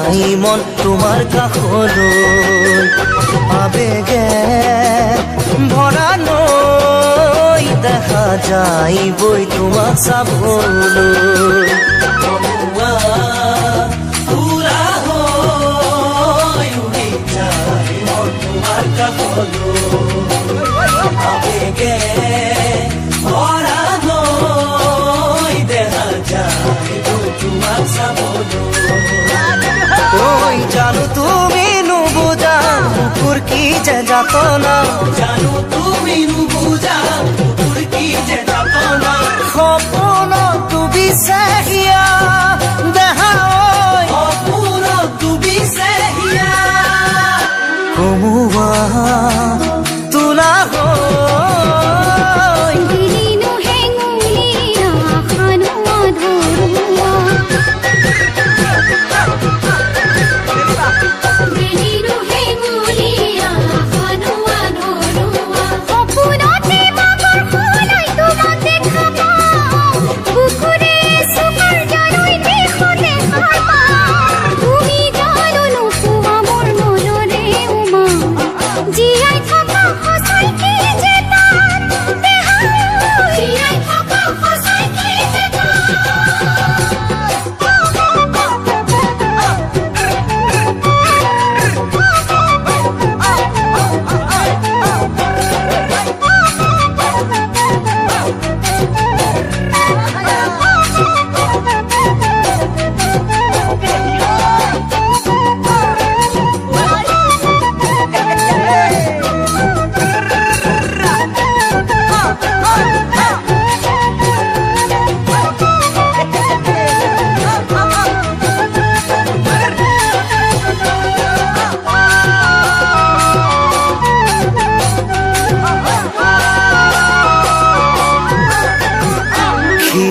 যায় মন তোমাৰ কাষলৈ আবেগে ভৰা নৈ দেখা যায় বৈ তোমাক চাবলৈ আবেগে ভৰা নৈ দেখা যায় বৈ তোমাক চাবলৈ জানো তুমি নুবুজা বুকুৰ কি যে যাতনা জানো তুমি নুবুজা বুকুৰ কি যে যাতনা সপোনতো বিচাৰিয়া দেহা সপোনতো বিচাৰিয়া কমুৱা তোলা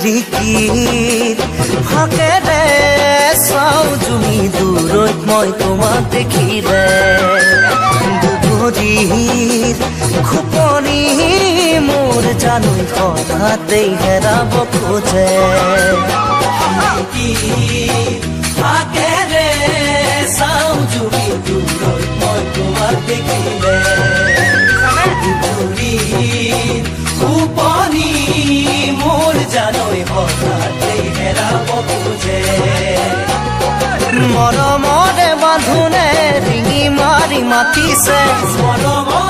খিৰিকীৰ ফাকেৰে চাওঁ জুমি দূৰৈত মই তোমাক দেখিলে দুপৰীৰ খোপনি মোৰ জানো হঠাতেই হেৰাব খোজে ফাকেৰে চাওঁ জুমি দূৰৈত মই তোমাক দেখিলে দুপৰীৰ খোপনি মোৰ জানৈ হঠাতেই হেৰাব খোজে মৰমৰে বান্ধোনে ৰিঙি মাৰি মাতিছে মৰম